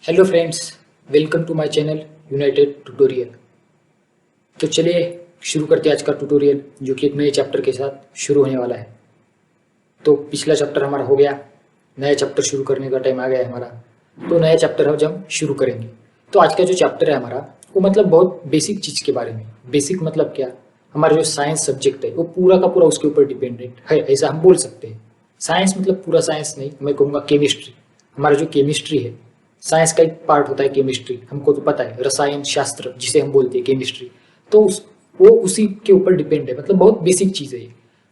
Hello friends, welcome to my channel United Tutorial. तो चलिए शुरू करते हैं आज का ट्यूटोरियल, जो कि एक नए चैप्टर के साथ शुरू होने वाला है। तो पिछला चैप्टर हमारा हो गया, नया चैप्टर शुरू करने का टाइम आ गया है हमारा। तो नया चैप्टर हम शुरू करेंगे। तो आज का जो चैप्टर है हमारा, वो मतलब बहुत बेसिक चीज़ के बारे में। बेसिक मतलब क्या, हमारा जो साइंस सब्जेक्ट है वो पूरा का पूरा उसके ऊपर डिपेंडेंट है, ऐसा हम बोल सकते हैं। साइंस मतलब पूरा साइंस नहीं, मैं कहूँगा केमिस्ट्री। हमारा जो केमिस्ट्री है, साइंस का एक पार्ट होता है केमिस्ट्री, हमको तो पता है, रसायन शास्त्र जिसे हम बोलते हैं केमिस्ट्री। तो वो उसी के ऊपर डिपेंड है, मतलब बहुत बेसिक चीज़ है ये।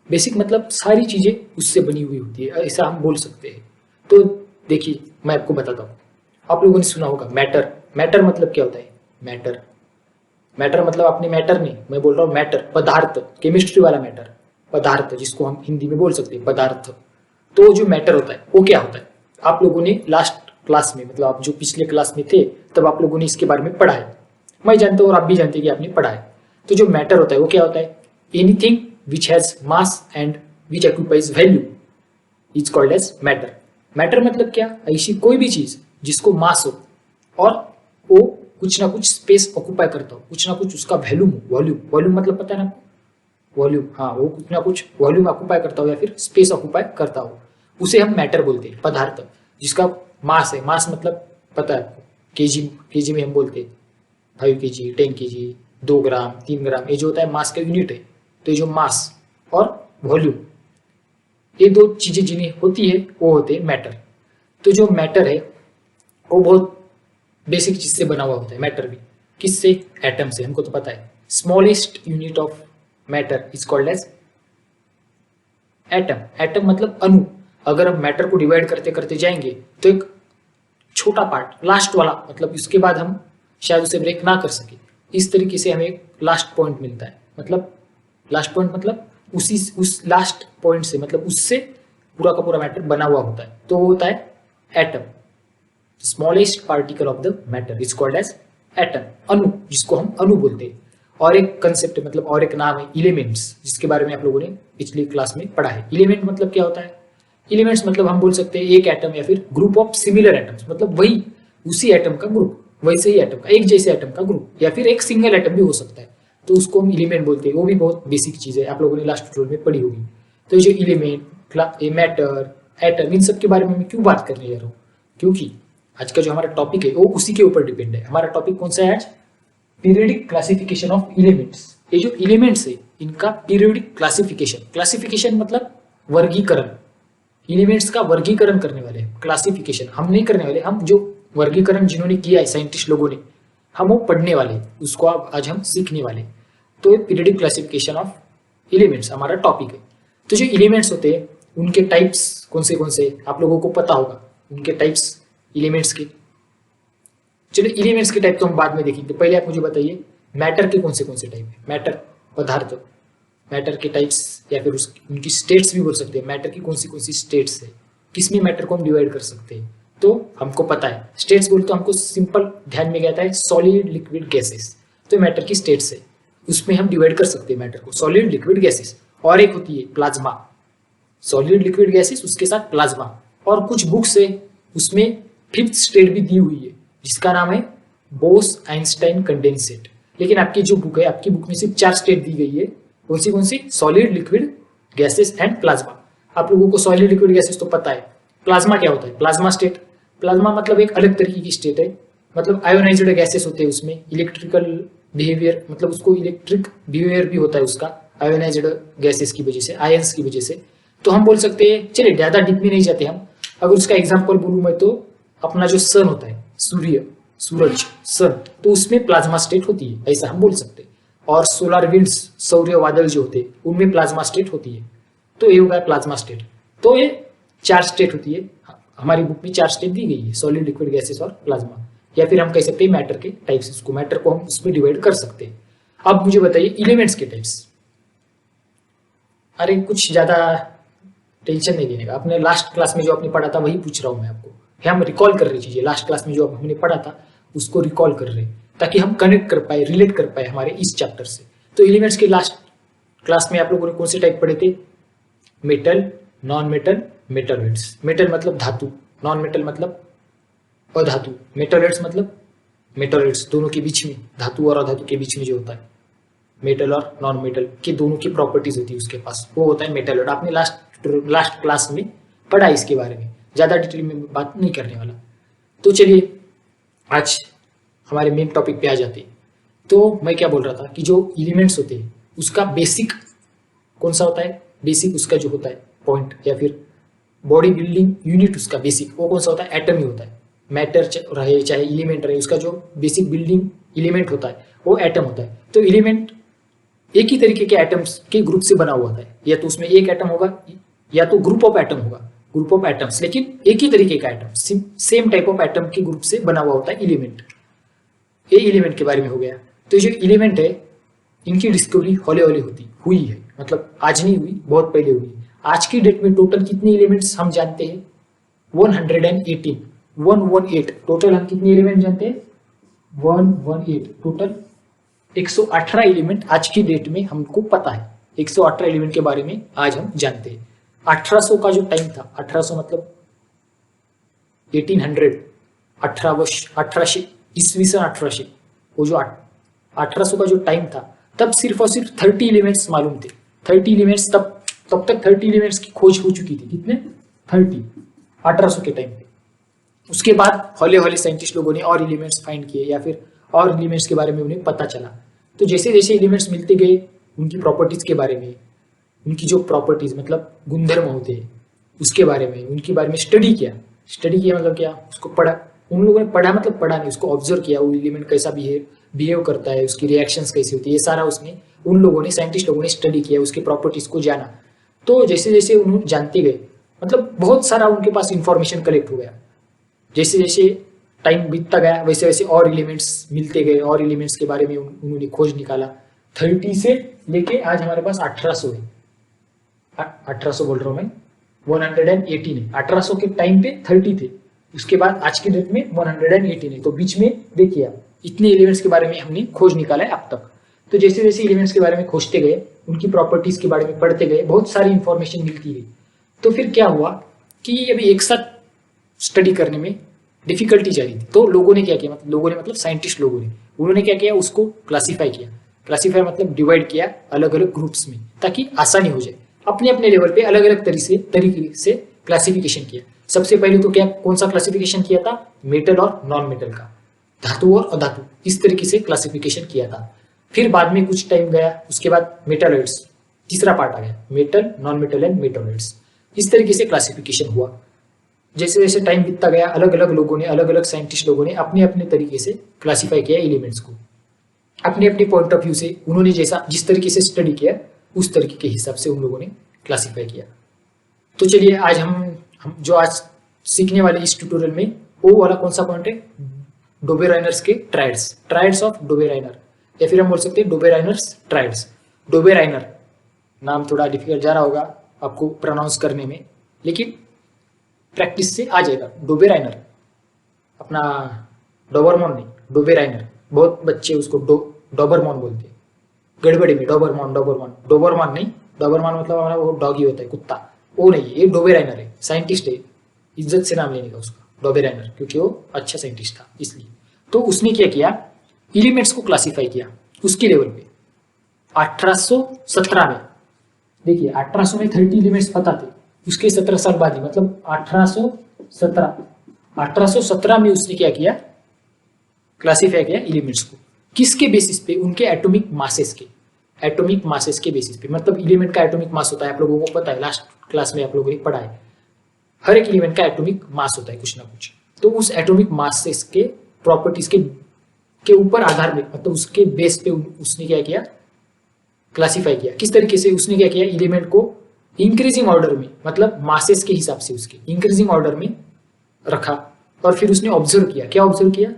बेसिक मतलब सारी चीज़ें उससे बनी हुई होती है, ऐसा हम बोल सकते हैं। तो देखिए मैं आपको बताता हूँ। आप लोगों ने सुना होगा मैटर। मैटर मतलब क्या होता है? मैटर मैटर मतलब आपने मैटर नहीं, मैं बोल रहा हूँ मैटर, पदार्थ, केमिस्ट्री वाला मैटर, पदार्थ जिसको हम हिंदी में बोल सकते हैं पदार्थ। तो जो मैटर होता है वो क्या होता है? आप लोगों ने लास्ट क्लास में, मतलब आप जो पिछले क्लास में थे तब आप लोगों ने इसके बारे में पढ़ा है। मैं जानता हूँ और आप भी जानते हैं कि आपने पढ़ा है। तो जो मैटर होता है वो क्या होता है? Anything which has mass and which occupies value is called as matter. Matter मतलब क्या? ऐसी कोई भी चीज जिसको मास हो और वो कुछ ना कुछ स्पेस ऑक्यूपाई करता हो, कुछ ना कुछ उसका वॉल्यूम हो। वॉल्यूम वॉल्यूम मतलब पता है ना? वॉल्यूम, हाँ, वो कुछ ना कुछ वॉल्यूम ऑक्यूपाई करता हो या फिर स्पेस ऑक्यूपाई करता हो, उसे हम मैटर बोलते हैं। पदार्थ जिसका मास है, मास मतलब पता है आपको, केजी, केजी में हम बोलते हैं 5 kg, 10 kg, 2 ग्राम, 3 ग्राम, ये जो होता है मास का यूनिट है। तो ये जो मास और वॉल्यूम, ये दो चीजें जिन्हें होती है वो होते हैं मैटर। तो जो मैटर है वो बहुत बेसिक चीज से बना हुआ होता है। मैटर भी किससे? एटम से, हमको तो पता है। Smallest unit of matter is called as atom. Atom मतलब अणु। अगर हम मैटर को डिवाइड करते करते जाएंगे तो एक छोटा पार्ट, लास्ट वाला, मतलब इसके बाद हम शायद उसे ब्रेक ना कर सके, इस तरीके से हमें एक लास्ट पॉइंट मिलता है। मतलब लास्ट पॉइंट मतलब उस लास्ट पॉइंट से, मतलब उससे पूरा का पूरा मैटर बना हुआ होता है। तो वो होता है atom. Smallest particle of the matter is called as atom, अणु, जिसको हम अणु बोलते हैं। और एक कंसेप्ट, मतलब और एक नाम है एलिमेंट्स, जिसके बारे में आप लोगों ने पिछली क्लास में पढ़ा है। एलिमेंट मतलब क्या होता है? एलिमेंट्स मतलब हम बोल सकते हैं एक एटम या फिर ग्रुप ऑफ सिमिलर एटम्स, मतलब वही उसी एटम का ग्रुप, वैसे ही एटम का, एक जैसे एटम का ग्रुप, या फिर एक सिंगल एटम भी हो सकता है। तो उसको हम एलिमेंट बोलते हैं। वो भी बहुत बेसिक चीज है, आप लोगों ने लास्ट ट्यूटोरियल में पढ़ी होगी। तो ये जो एलिमेंट, मैटर, एटम, इन सब के बारे में मैं क्यों बात करने जा रहा हूँ? क्योंकि आज का जो हमारा टॉपिक है वो उसी के ऊपर डिपेंड है। हमारा टॉपिक कौन सा है आज? Periodic classification of elements. ये जो एलिमेंट्स है इनका पीरियडिक क्लासिफिकेशन, क्लासिफिकेशन मतलब वर्गीकरण। एलिमेंट्स का वर्गीकरण करने वाले, क्लासिफिकेशन हम नहीं करने वाले, हम जो वर्गीकरण जिन्होंने किया है साइंटिस्ट लोगों ने, हम वो पढ़ने वाले, उसको आज हम सीखने वाले। तो ये पीरियडिक क्लासिफिकेशन ऑफ एलिमेंट्स हमारा टॉपिक है। तो जो एलिमेंट्स होते हैं उनके टाइप्स कौन से आप लोगों को पता होगा, उनके टाइप्स एलिमेंट्स के। चलो एलिमेंट्स के टाइप तो हम बाद में देखेंगे, पहले आप मुझे बताइए मैटर के कौन से टाइप है? मैटर पदार्थ, मैटर के टाइप्स या फिर उनकी स्टेट्स भी बोल सकते हैं। मैटर की कौन सी स्टेट्स है, किसमें मैटर को हम डिवाइड कर सकते हैं? तो हमको पता है, स्टेट्स बोल तो हमको सिंपल ध्यान में आता है सॉलिड, लिक्विड, गैसेस। तो मैटर की स्टेट्स है, उसमें हम डिवाइड कर सकते हैं मैटर को, सॉलिड, लिक्विड, गैसेस। और एक होती है प्लाज्मा, सॉलिड, लिक्विड, गैसेस, उसके साथ प्लाज्मा। और कुछ बुक्स है उसमें फिफ्थ स्टेट भी दी हुई है, जिसका नाम है बोस आइंस्टाइन कंडेंसेट। लेकिन आपकी जो बुक है, आपकी बुक में सिर्फ 4 स्टेट दी गई है। कौन सी? Solid, liquid, gases and plasma. आप लोगों को सॉलिड, लिक्विड, गैसेस तो पता है। प्लाज्मा क्या होता है? प्लाज्मा स्टेट, प्लाज्मा मतलब एक अलग तरीके की स्टेट है, मतलब आयोनाइज्ड गैसेस होते हैं उसमें, इलेक्ट्रिकल बिहेवियर, मतलब उसको इलेक्ट्रिक बिहेवियर भी होता है उसका, आयोनाइज्ड गैसेस की वजह से, आयंस की वजह से। तो हम बोल सकते हैं, चलिए ज्यादा डीप में नहीं जाते हम। अगर उसका एग्जाम्पल बोलूं मैं तो अपना जो सन होता है, सूर्य, सूरज, सन, तो उसमें प्लाज्मा स्टेट होती है, ऐसा हम बोल सकते हैं। और सोलर विंड्स, सौर्य बादल जो होते हैं उनमें प्लाज्मा स्टेट होती है। तो ये होगा प्लाज्मा स्टेट। तो ये 4 स्टेट होती है, हमारी बुक में 4 स्टेट दी गई है, सॉलिड, लिक्विड, गैसेस और प्लाज्मा। या फिर हम कह सकते हैं मैटर के टाइप्स, इसको मैटर को हम उसमें डिवाइड कर सकते हैं। अब मुझे बताइए एलिमेंट्स के टाइप्स। अरे कुछ ज्यादा टेंशन नहीं लेने का, आपने लास्ट क्लास में जो आपने पढ़ा था वही पूछ रहा हूँ मैं आपको। हम रिकॉल कर रही चीजें, लास्ट क्लास में जो हमने पढ़ा था उसको रिकॉल कर रहे, ताकि हम कनेक्ट कर पाए, रिलेट कर पाए हमारे इस चैप्टर से। तो एलिमेंट्स के लास्ट क्लास में आप लोगों ने कौन से टाइप पढ़े थे? Metal, non metal, metalloids. Metal मतलब धातु, नॉन मेटल मतलब अधातु, मेटलॉइड्स मतलब मेटलॉइड्स दोनों के बीच में, धातु और अधातु के बीच में जो होता है, मेटल और नॉन मेटल के दोनों की प्रॉपर्टीज होती है उसके पास, वो होता है मेटलॉइड। आपने लास्ट क्लास में पढ़ा इसके बारे में, ज्यादा डिटेल में बात नहीं करने वाला। तो चलिए आज हमारे मेन टॉपिक पे आ जाते हैं। तो मैं क्या बोल रहा था कि जो एलिमेंट्स होते हैं उसका बेसिक कौन सा होता है, बेसिक उसका जो होता है पॉइंट या फिर बॉडी बिल्डिंग यूनिट उसका बेसिक वो कौन सा होता है, एटम ही होता है। मैटर रहे चाहे एलिमेंट रहे, उसका जो बेसिक बिल्डिंग एलिमेंट होता है वो एटम होता है। तो एलिमेंट एक ही तरीके के एटम्स के ग्रुप से बना हुआ होता है, या तो उसमें एक एटम होगा या तो ग्रुप ऑफ एटम होगा, ग्रुप ऑफ एटम्स, लेकिन एक ही तरीके का atom, same type of atom के ग्रुप से बना हुआ होता है एलिमेंट। ये एलिमेंट के बारे में हो गया। तो जो एलिमेंट है इनकी डिस्कवरी हौले हौले हुई है, मतलब आज नहीं हुई, बहुत पहले हुई। आज की डेट में टोटल कितने एलिमेंट्स हम जानते हैं, 118 टोटल हम कितने एलिमेंट जानते हैं, 118 टोटल 118 एलिमेंट आज की डेट में हमको पता है। 118 एलिमेंट के बारे में आज हम जानते हैं। 1800 का जो टाइम था, 1800 मतलब 1800, 1800 ईस्वी सन 1800, वो जो 1800 का जो टाइम था तब सिर्फ और सिर्फ 30 एलिमेंट्स मालूम थे। 30 एलिमेंट्स तब तक 30 एलिमेंट्स की खोज हो चुकी थी। कितने, 30, 1800 के टाइम पे। उसके बाद हौले हौले साइंटिस्ट लोगों ने और एलिमेंट्स फाइंड किए या फिर और एलिमेंट्स के बारे में उन्हें पता चला। तो जैसे जैसे एलिमेंट्स मिलते गए उनकी प्रॉपर्टीज के बारे में, उनकी जो प्रॉपर्टीज मतलब गुणधर्म होते हैं उसके बारे में, उनके बारे में स्टडी किया मतलब क्या, उसको पढ़ा। उन लोगों ने पढ़ा मतलब पढ़ा नहीं, उसको ऑब्जर्व किया, वो एलिमेंट कैसा बिहेव करता है, उसकी रिएक्शंस कैसी होती है, ये सारा उन लोगों ने, साइंटिस्ट लोगों ने स्टडी किया, उसके प्रॉपर्टीज को जाना। तो जैसे जैसे उन्होंने जानते गए, मतलब बहुत सारा उनके पास इंफॉर्मेशन कलेक्ट हो गया। जैसे जैसे टाइम बीतता गया वैसे वैसे और एलिमेंट्स मिलते गए, और एलिमेंट्स के बारे में उन्होंने खोज निकाला। 30 से लेके आज हमारे पास 1800 है। 1800 बोल रहा हूँ मैं, 118 है। 1800 के टाइम पे 30 थे, उसके बाद आज की डेट में 118 है। तो बीच में देखिए आप, इतने एलिमेंट्स के बारे में हमने खोज निकाला है अब तक। तो जैसे जैसे एलिमेंट्स के बारे में खोजते गए, उनकी प्रॉपर्टीज के बारे में पढ़ते गए, बहुत सारी इंफॉर्मेशन मिलती गई। तो फिर क्या हुआ कि अभी एक साथ स्टडी करने में डिफिकल्टी जा रही थी। तो लोगों ने क्या किया, मतलब साइंटिस्ट लोगों ने, उन्होंने क्या किया, उसको क्लासीफाई किया। क्लासीफाई मतलब डिवाइड किया अलग अलग ग्रुप्स में, ताकि आसानी हो जाए। अपने अपने लेवल पे अलग अलग तरीके से क्लासिफिकेशन किया। सबसे पहले तो क्या, कौन सा क्लासिफिकेशन किया था, मेटल और नॉन मेटल का, धातु और अधातु, इस तरीके से क्लासिफिकेशन किया था। फिर बाद में कुछ टाइम गया, उसके बाद मेटालॉइड्स, तीसरा पार्ट आ गया, metal, non metal and metalloids. इस तरीके से क्लासिफिकेशन हुआ। जैसे जैसे टाइम बीतता गया, अलग अलग लोगों ने, अलग अलग साइंटिस्ट लोगों ने अपने अपने तरीके से क्लासिफाई किया एलिमेंट्स को, अपने अपने पॉइंट ऑफ व्यू से। उन्होंने जिस तरीके से स्टडी किया उस तरीके के हिसाब से उन लोगों ने क्लासिफाई किया। तो चलिए आज हम जो आज सीखने वाले इस ट्यूटोरियल में, वो वाला कौन सा पॉइंट है, डोबेराइनर्स के ट्राइड्स ऑफ डोबेराइनर, या फिर हम बोल सकते हैं डोबेराइनर्स ट्राइड्स। डोबेराइनर नाम थोड़ा डिफिकल्ट जा रहा होगा आपको प्रोनाउंस करने में, लेकिन प्रैक्टिस से आ जाएगा। डोबेराइनर, अपना डोबरमॉन नहीं, डोबेराइनर। बहुत बच्चे उसको डोबरमॉन बोलते हैं, गड़बड़ी में डोबरमॉन नहीं, डोबरमॉन मतलब हमारा वो डॉगी होता है, कुत्ता, वो नहीं, ये डोबेराइनर है, साइंटिस्ट है, इज्जत से नाम लेने का उसका, डोबेराइनर, क्योंकि वो अच्छा साइंटिस्ट था इसलिए। तो उसने क्या किया, एलिमेंट्स को क्लासिफाई किया उसके लेवल पे 1817 में। देखिए 1800 में 30 एलिमेंट्स पता थे, उसके 17 साल बाद ही, मतलब 1817 में उसने क्या किया, क्लासिफाई किया एलिमेंट्स को। किसके बेसिस पे, उनके एटॉमिक मासेस के बेसिस पे। मतलब एलिमेंट का एटॉमिक मास होता है, आप लोगों को पता है, लास्ट क्लास में आप लोगों ने पढ़ा है, हर एक एलिमेंट का एटॉमिक मास होता है कुछ ना कुछ। तो उस एटॉमिक मासेस के प्रॉपर्टीज के ऊपर आधार में, मतलब उसके बेस पे उसने क्या किया, क्लासिफाई किया। किस तरीके से उसने क्या किया, एलिमेंट को इंक्रीजिंग ऑर्डर में, मतलब मासेस के हिसाब से उसके इंक्रीजिंग ऑर्डर में रखा, और फिर उसने ऑब्जर्व किया। क्या ऑब्जर्व किया,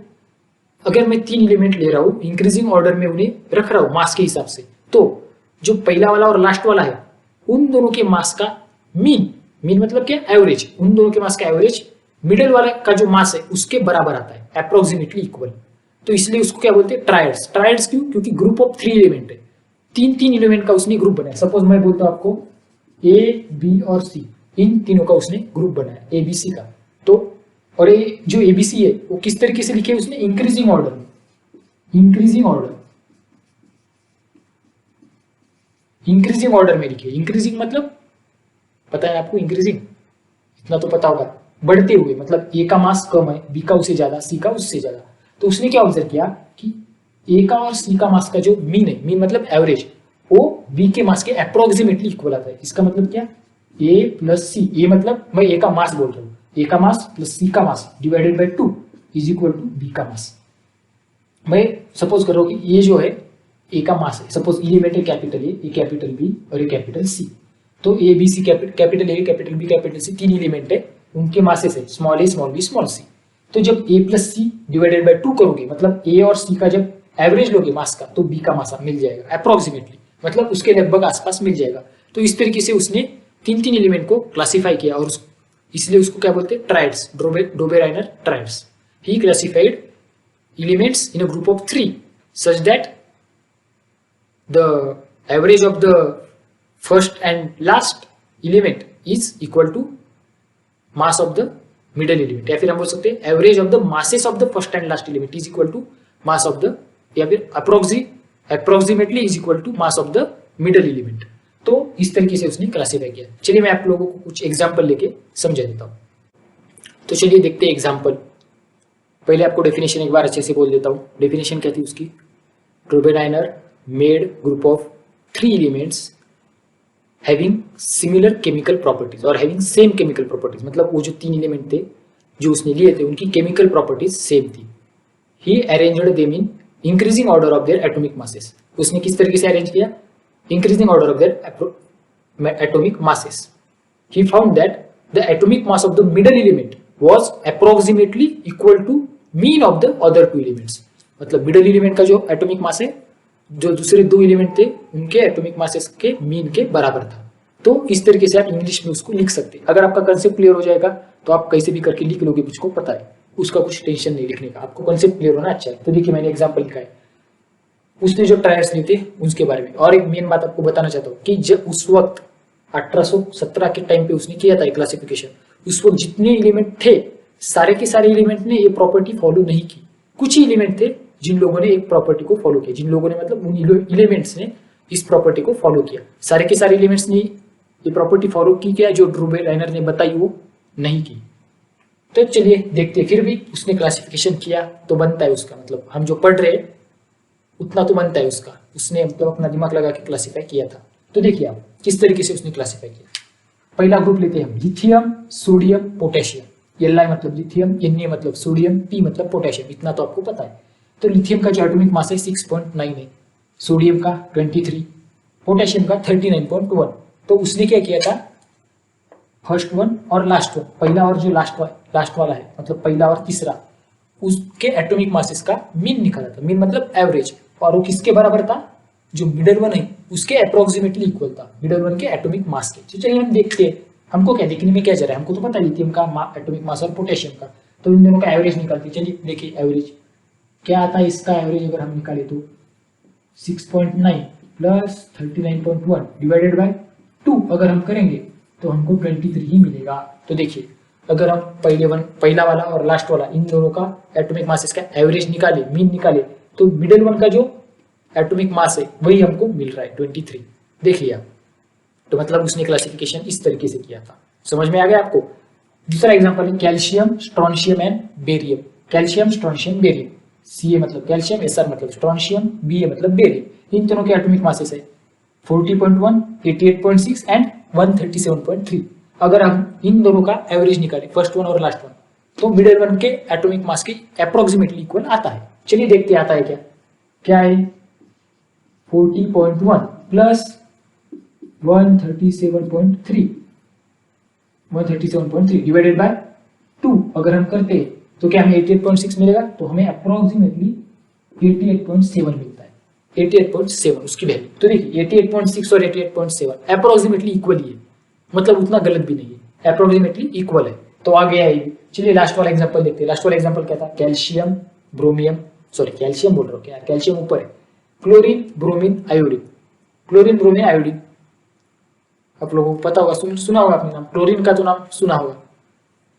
अगर मैं 3 एलिमेंट ले रहा हूं, इंक्रीजिंग ऑर्डर में उन्हें रख रहा हूं मास के हिसाब से, तो जो पहला वाला और लास्ट वाला है, उन दोनों के मास का मीन मतलब क्या, एवरेज, उन दोनों के मास का एवरेज मिडिल वाला का जो मास है उसके बराबर आता है, अप्रोक्सीमेटली इक्वल। तो इसलिए उसको क्या बोलते हैं, ट्रायड्स क्यों, क्योंकि ग्रुप ऑफ 3 एलिमेंट है, 3 एलिमेंट का उसने ग्रुप बनाया। सपोज मैं बोलता हूं आपको A, B और C, इन तीनों का उसने ग्रुप बनाया, ABC का। तो और ये जो एबीसी है वो किस तरीके से लिखे उसने, इंक्रीजिंग ऑर्डर में, इंक्रीजिंग ऑर्डर में लिखे। इंक्रीजिंग मतलब पता है आपको, इंक्रीजिंग इतना तो पता होगा, बढ़ते हुए, मतलब ए का मास कम है, बी का उससे ज्यादा, सी का उससे ज्यादा। तो उसने क्या ऑब्जर्व किया कि ए का और सी का मास का जो मीन है, मीन मतलब एवरेज, वो बी के मास के अप्रोक्सीमेटली इक्वल आता है। इसका मतलब क्या, ए प्लस सी, ए मतलब मैं ए का मास बोल रहा हूँ, ए का मास प्लस सी का mass divided by 2 is equal to B का मास। मैं सपोज कर रहा हूँ कि ये जो है ए का मास है, सपोज एलिमेंट है कैपिटल ए, कैपिटल बी और ये कैपिटल सी। तो A B C, capital A, capital B, capital C, तीन एलिमेंट है, उनके मासेस है small A, small B, small C. तो जब A plus C divided by 2 करोगे, मतलब ए और सी का जब एवरेज लोगे मास का, तो बी का मास मिल जाएगा अप्रोक्सीमेटली, मतलब उसके लगभग आसपास मिल जाएगा। तो इस तरीके से उसने तीन तीन एलिमेंट को क्लासिफाई किया, और इसलिए उसको क्या बोलते हैं, triads, Dobereiner triads. He classified elements in a group of 3 such that the average of the first and last element is equal to mass of the middle element, या फिर हम बोल सकते हैं average of the masses of the first and last element is equal to mass of the, या फिर approximately is equal to mass of the middle element। तो इस तरीके से उसने क्लासिफाई किया। चलिए मैं आप लोगों को कुछ एग्जाम्पल लेके समझा देता हूँ। तो चलिए देखते हैं एग्जाम्पल। पहले आपको डेफिनेशन एक बार अच्छे से बोल देता हूँ। डेफिनेशन क्या थी उसकी, Dobereiner made group of 3 elements having similar chemical properties और हैविंग सेम केमिकल प्रॉपर्टीज, मतलब वो जो 3 एलिमेंट थे जो उसने लिए थे उनकी केमिकल प्रॉपर्टीज सेम थी। He arranged them in increasing order of their atomic masses. उसने किस तरीके से अरेंज किया, increasing order of their atomic masses. He found that the atomic mass of the middle element was approximately equal to mean of the other 2 elements। मतलब middle element का जो atomic mass है, जो दूसरे 2 एलिमेंट थे उनके atomic masses के mean के बराबर था। तो इस तरीके से आप इंग्लिश में उसको लिख सकते हैं। अगर आपका कंसेप्ट क्लियर हो जाएगा तो आप कैसे भी करके लिख लोगे, मुझको पता है, उसका कुछ टेंशन नहीं लिखने का, आपको कंसेप्ट क्लियर होना अच्छा है। तो देखिए मैंने एग्जाम्पल लिखा है, उसने जो ट्रायल्स लिए थे उसके बारे में। और एक मेन बात आपको बताना चाहता हूँ कि जब उस वक्त 1817 के टाइम पे उसने किया था क्लासिफिकेशन, उस वक्त जितने एलिमेंट थे सारे के सारे एलिमेंट ने ये प्रॉपर्टी फॉलो नहीं की। कुछ ही एलिमेंट थे जिन लोगों ने एक प्रॉपर्टी को फॉलो किया, जिन लोगों ने मतलब उन एलिमेंट्स ने इस प्रॉपर्टी को फॉलो किया। सारे के सारे एलिमेंट्स ने ये प्रॉपर्टी फॉलो की क्या, जो डोबेराइनर ने बताई वो नहीं की। तो चलिए देखते, फिर भी उसने क्लासिफिकेशन किया तो बनता है उसका, मतलब हम जो पढ़ रहे उतना तो बनता है उसका। उसने मतलब अपना दिमाग लगा के क्लासिफाई किया था। तो देखिए आप किस तरीके से उसने क्लासिफाई किया। पहला ग्रुप लेते हैं हम, लिथियम, सोडियम, पोटेशियम। Li मतलब लिथियम, Na मतलब सोडियम, P मतलब पोटेशियम, इतना तो आपको पता है। तो लिथियम का जो एटॉमिक मास है 6.9 है, सोडियम का 23, पोटेशियम का 39.1। तो उसने क्या किया था, फर्स्ट वन और लास्ट वन, पहला और जो लास्ट वाला है, मतलब पहला और तीसरा, उसके एटॉमिक मासेस का मीन निकाला था। मीन मतलब एवरेज, और वो किसके बराबर था, जो मिडल वन है उसके अप्रोक्सीमेटली इक्वल था, मिडल वन के एटॉमिक मास के। तो चलिए हम देखते हैं, हमको क्या देखने में क्या जा रहा है, हमको तो पता है लिथियम का एटॉमिक मास और पोटेशियम का, तो इन दोनों का एवरेज निकालते। चलिए देखिए एवरेज क्या आता है इसका एवरेज, अगर हम निकाले तो 6.9 प्लस 39.1 डिवाइडेड बाय 2 अगर हम करेंगे तो हमको 23 ही मिलेगा। तो देखिए अगर हम पहला वाला और लास्ट वाला इन दोनों का एटॉमिक मासेस का एवरेज निकाले, मीन निकाले, तो मिडिल वन का जो एटॉमिक मास है वही हमको मिल रहा है 23। देखिए आप, तो मतलब उसने क्लासिफिकेशन इस तरीके से किया था। समझ में आ गया आपको। दूसरा एग्जांपल है calcium, strontium and barium. Calcium, strontium, barium, Ca मतलब कैल्शियम, Sr मतलब स्ट्रोंशियम, Ba मतलब बेरियम। इन दोनों के एटॉमिक मासेस है 40.1, 88.6 एंड 137.3। अगर हम इन दोनों का एवरेज निकालें, फर्स्ट वन और लास्ट वन, तो मिडिल वन के एटॉमिक मास के अप्रोक्सीमेटली इक्वल आता है। चलिए देखते आता है क्या क्या है। 40.1 प्लस 137.3 डिवाइडेड बाय 2 अगर हम करते हैं तो क्या हमें 88.6 मिलेगा, तो हमें अप्रोक्सीमेटली 88.7 मिलता है। 88.7 उसकी वैल्यू। तो देखिए 88.6 और 88.7 अप्रोक्सीमेटली इक्वल ही है, मतलब उतना गलत भी नहीं है, अप्रोक्सीमेटली इक्वल है। तो आ गया ये। चलिए लास्ट वाला एग्जांपल देखते हैं। लास्ट वाला एग्जांपल क्या था, कैल्शियम, ब्रोमियम, सॉरी कैल्शियम बोल रहा हूँ क्या, कैल्शियम ऊपर है, chlorine, bromine, iodine. Chlorine, bromine, iodine आप लोगों को पता होगा, सुना होगा आपने नाम, क्लोरीन का तो नाम सुना होगा,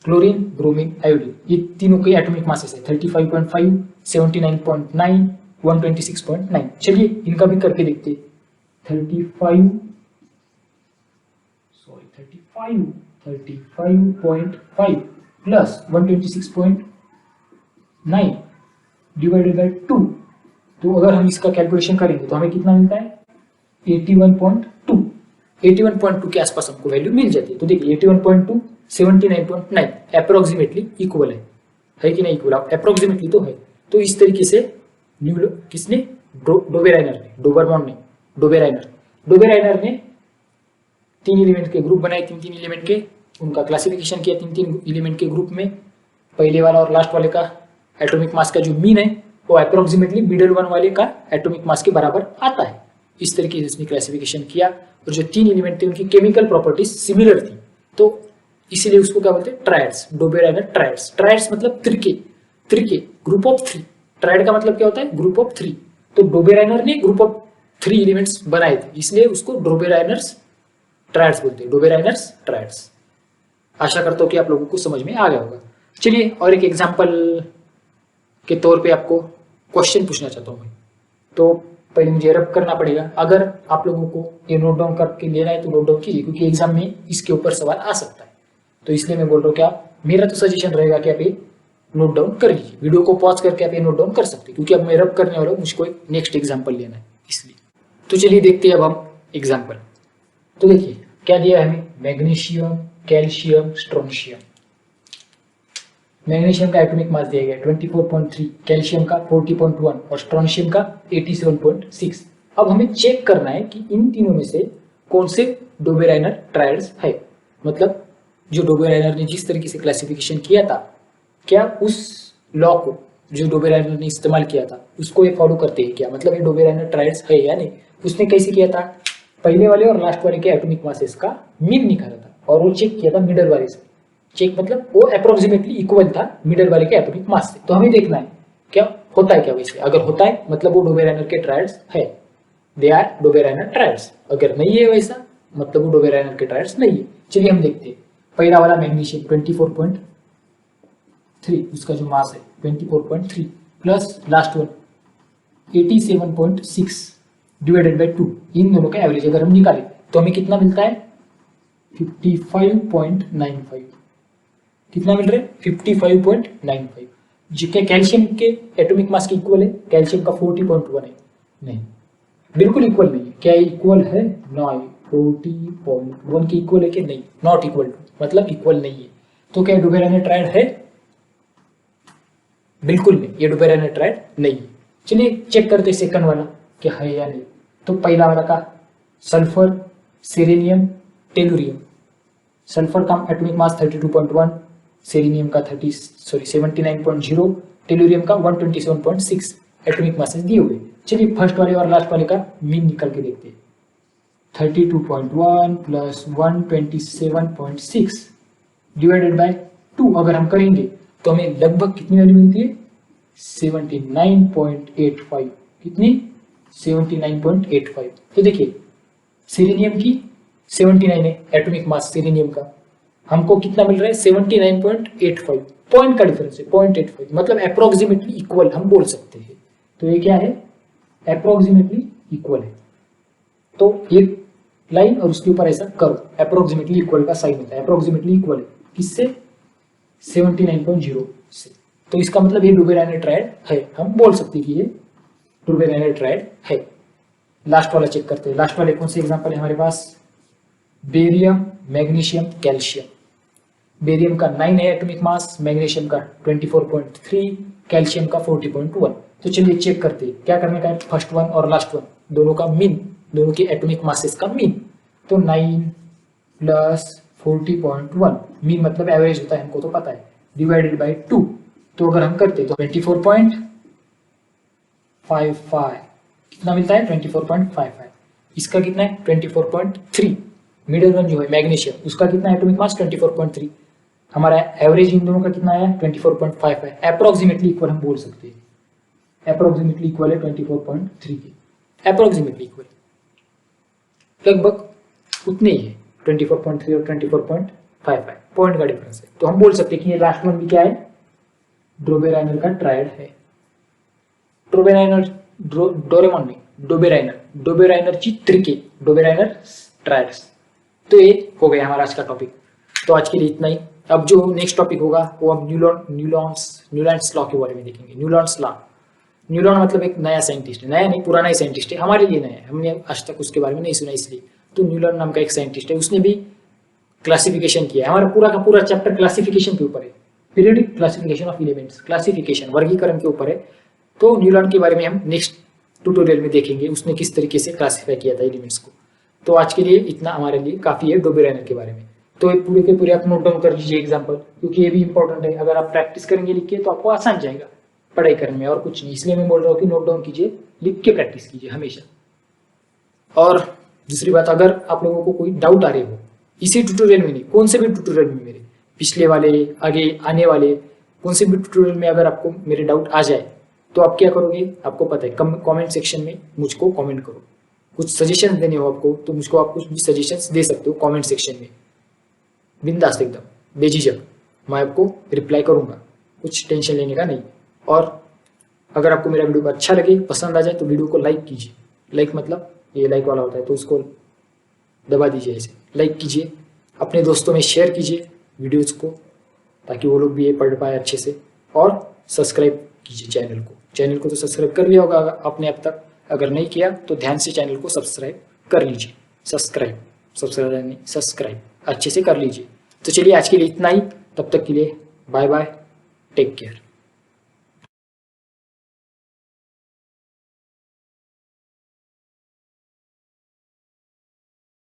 क्लोरीन, ब्रोमीन, आयोडीन, ये तीनों के एटॉमिक मासेस है 35.5, 79.9, 126.9। चलिए इनका भी करके देखते हैं। 35.5 प्लस 126.9 डिवाइडेड बाय 2। तो अगर हम इसका कैलकुलेशन करेंगे तो हमें कितना मिलता है 81.2। 81.2 के आसपास हमको वैल्यू मिल जाती है। तो देखिए 81.2 79.9 अप्रोक्सीमेटली इक्वल है कि नहीं इक्वल? अप्रोक्सीमेटली तो है। तो इस तरीके से किसने डोबेराइनर ने, डोबरमॉन ने, डोबेराइनर ने 3 एलिमेंट के ग्रुप बनाए, 3 एलिमेंट के, उनका क्लासिफिकेशन किया 3 एलिमेंट के ग्रुप में। पहले वाला और लास्ट वाले का एटॉमिक मास का जो मीन है वो अप्रोक्सीमेटली मिडल वन वाले का एटॉमिक मास के बराबर आता है। इस तरीके से इसने क्लासिफिकेशन किया। और जो 3 एलिमेंट थे उनकी केमिकल प्रॉपर्टीज सिमिलर थी, तो इसीलिए उसको क्या बोलते हैं? Triads, Dobereiner triads. ट्रायड्स मतलब त्रिके, ग्रुप ऑफ 3। ट्रायड का मतलब क्या होता है? Group of 3। तो डोबेराइनर ने ग्रुप ऑफ 3 एलिमेंट्स बनाए थे, इसलिए उसको डोबेराइनर्स ट्रायड्स बोलते हैं, डोबेराइनर्स ट्रायड्स। आशा करता हूँ कि आप लोगों को समझ में आ गया होगा। चलिए और एक एग्जांपल के तौर पे आपको क्वेश्चन पूछना चाहता हूँ मैं। तो पहले मुझे रब करना पड़ेगा। अगर आप लोगों को ये नोट डाउन करके लेना है तो नोट डाउन कीजिए, क्योंकि एग्जाम में इसके ऊपर सवाल आ सकता है। तो इसलिए मैं बोल रहा हूँ कि आप, मेरा तो सजेशन रहेगा कि आप ये नोट डाउन कर लीजिए। वीडियो को पॉज करके आप ये नोट डाउन कर सकते हैं, क्योंकि अब मैं रब करने वाला हूँ, मुझको एक नेक्स्ट एग्जाम्पल लेना है इसलिए। तो चलिए देखते हैं अब हम एग्जाम्पल। तो देखिए क्या दिया है हमें? Magnesium, calcium, strontium. मैग्नीशियम का एटॉमिक मास दिया गया 24.3, कैल्शियम का 40.1 और स्ट्रोंशियम का 87.6। अब हमें चेक करना है कि इन तीनों में से कौन से डोबेराइनर ट्रायड्स है। मतलब जो डोबेराइनर ने जिस तरीके से क्लासिफिकेशन किया था, क्या उस लॉ को जो डोबेराइनर ने इस्तेमाल किया था उसको ये फॉलो करते हैं क्या? मतलब ये डोबेराइनर ट्रायड्स है या नहीं। उसने कैसे किया था? पहले वाले और लास्ट वाले के एटॉमिक मासेस का मीन निकाला था और वो चेक किया था मिडल वाले से। चेक मतलब वो अप्रोक्सीमेटली इक्वल था मिडल वाले के एटॉमिक मास से। तो हमें देखना है क्या होता है क्या वैसे। अगर होता है मतलब वो डोबेराइनर के ट्रायड्स है, दे आर डोबेराइनर ट्रायड्स। अगर नहीं है वैसा मतलब वो डोबेराइनर के ट्रायड्स नहीं है। चलिए हम देखते हैं। पहला वाला मैग्नीशियम 24.3, उसका जो मास है 24.3 plus last one 87.6 divided by 2। इन दोनों का एवरेज अगर हम निकालें तो हमें कितना मिलता है? 55.95। कितना मिल रहा है? 55.95। जो क्या कैल्शियम के एटॉमिक मास के इक्वल है? कैल्शियम का 40.1 है। नहीं, बिल्कुल इक्वल नहीं है। क्या इक्वल है? नहीं। 40.1 के इक्वल है कि नहीं? नॉट इक्वल टू, मतलब इक्वल नहीं है। तो क्या डोबेराइनर ट्रायड है? बिल्कुल नहीं, ये डोबेराइनर ट्रायड नहीं है। चलिए चेक करते सेकंड वाला क्या है या नहीं। तो पहला वाला का सल्फर, सेलेनियम, टेलुरियम। सल्फर का एटॉमिक मास 32.1, सेलेनियम का 79.0, टेलुरियम का 127.6 एटॉमिक मासेस दिए हुए। चलिए फर्स्ट वाले और लास्ट वाले का मीन निकल के देखते हैं। 32.1 प्लस 127.6 डिवाइडेड बाय 2 अगर हम करेंगे तो हमें लगभग कितनी वैल्यू मिलती है? 79.85। कितनी? 79.85। तो देखिए सेलेनियम की 79 है एटॉमिक मास सेलेनियम का, हमको कितना मिल रहा है? 79.85। पॉइंट का डिफरेंस है 0.85, मतलब अप्रोक्सीमेटली इक्वल हम बोल सकते हैं। तो ये क्या है? अप्रोक्सीमेटली इक्वल है। तो एक लाइन और उसके ऊपर ऐसा करो, अप्रोक्सीमेटली इक्वल का साइन होता है। अप्रोक्सीमेटली इक्वल है किससे? 79.0 से। तो इसका मतलब ये डोबेराइनर ट्रायड है, हम बोल सकते हैं कि ये डोबेराइनर ट्रायड है। लास्ट वाला चेक करते हैं। लास्ट वाले कौन से एग्जांपल है हमारे पास? Barium, magnesium, calcium. बेरियम का 9 है एटॉमिक मास, मैग्नीशियम का 24.3, कैल्शियम का 40.1। तो चलिए चेक करते हैं। क्या करने का है? फर्स्ट वन और लास्ट वन दोनों का मीन, दोनों के एटॉमिक मासेस का मीन। तो 9 प्लस 40.1 मीन मतलब एवरेज होता है, हमको तो पता है, डिवाइडेड बाय 2। तो अगर हम करते तो 24.55 कितना मिलता है? 24.55। इसका कितना है? 24.3। मिडिल वन जो है मैग्नीशियम, उसका कितना एटॉमिक मास? 24.3। हमारा एवरेज इन दोनों का कितना आया? 24.5 है। अप्रोक्सीमेटली इक्वल हम बोल सकते हैं, अप्रोक्सीमेटली इक्वल है 24.3 के। अप्रोक्सीमेटली इक्वल लगभग उतने ही है, 24.3 और 24.55। पॉइंट का डिफरेंस है। तो हम बोल सकते हैं कि ये लास्ट वन भी क्या है, ड्रोबेराइनर का ट्रायड है। डोरेमॉन नहीं, डोबेराइनरची त्रिके, डोबेराइनर ट्रायड्स। तो ये हो गया हमारा आज का टॉपिक। तो आज के लिए इतना ही। अब जो नेक्स्ट टॉपिक होगा वो हम न्यूलैंड्स लॉ के बारे में देखेंगे। न्यूलैंड्स लॉ, न्यूलॉन मतलब एक नया साइंटिस्ट है, नया नहीं पुराना ही साइंटिस्ट है, हमारे लिए नया है, हमने आज तक उसके बारे में नहीं सुना इसलिए। तो न्यूलॉन नाम का एक साइंटिस्ट है, उसने भी क्लासिफिकेशन किया है। हमारा पूरा का पूरा चैप्टर क्लासिफिकेशन के ऊपर है, periodic classification of elements, classification वर्गीकरण के ऊपर है। तो न्यूलॉन के बारे में हम नेक्स्ट ट्यूटोरियल में देखेंगे, उसने किस तरीके से क्लासीफाई किया था एलिमेंट्स को। तो आज के लिए इतना हमारे लिए काफी है डोबेराइनर के बारे में। तो ये पूरे के पूरे आप नोट डाउन कर लीजिए एग्जाम्पल, क्योंकि ये भी इंपॉर्टेंट है। अगर आप प्रैक्टिस करेंगे लिख के तो आपको आसान जाएगा पढ़ाई करने में, और कुछ नहीं। इसलिए मैं बोल रहा हूँ कि नोट डाउन कीजिए, लिख के प्रैक्टिस कीजिए हमेशा। और दूसरी बात, अगर आप लोगों को कोई डाउट आ रहे हो इसी ट्यूटोरियल में नहीं, कौन से भी ट्यूटोरियल में, मेरे पिछले वाले, आगे आने वाले कौन से भी ट्यूटोरियल में अगर आपको मेरे डाउट आ जाए तो आप क्या करोगे, आपको पता है, कमेंट सेक्शन में मुझको कमेंट करो। कुछ सजेशन देने हो आपको तो मुझको आप कुछ भी सजेशंस दे सकते हो कमेंट सेक्शन में, बिंदास एकदम बेझिझक, मैं आपको रिप्लाई करूंगा, कुछ टेंशन लेने का नहीं। और अगर आपको मेरा वीडियो अच्छा लगे, पसंद आ जाए तो वीडियो को लाइक कीजिए। लाइक मतलब ये लाइक वाला होता है, तो उसको दबा दीजिए, ऐसे लाइक कीजिए, अपने दोस्तों में शेयर कीजिए वीडियोज को, ताकि वो लोग भी ये पढ़ पाए अच्छे से। और सब्सक्राइब कीजिए चैनल को तो सब्सक्राइब कर लिया होगा आपने अब तक, अगर नहीं किया तो ध्यान से चैनल को सब्सक्राइब कर लीजिए। सब्सक्राइब अच्छे से कर लीजिए। तो चलिए आज के लिए इतना ही, तब तक के लिए बाय बाय, टेक केयर।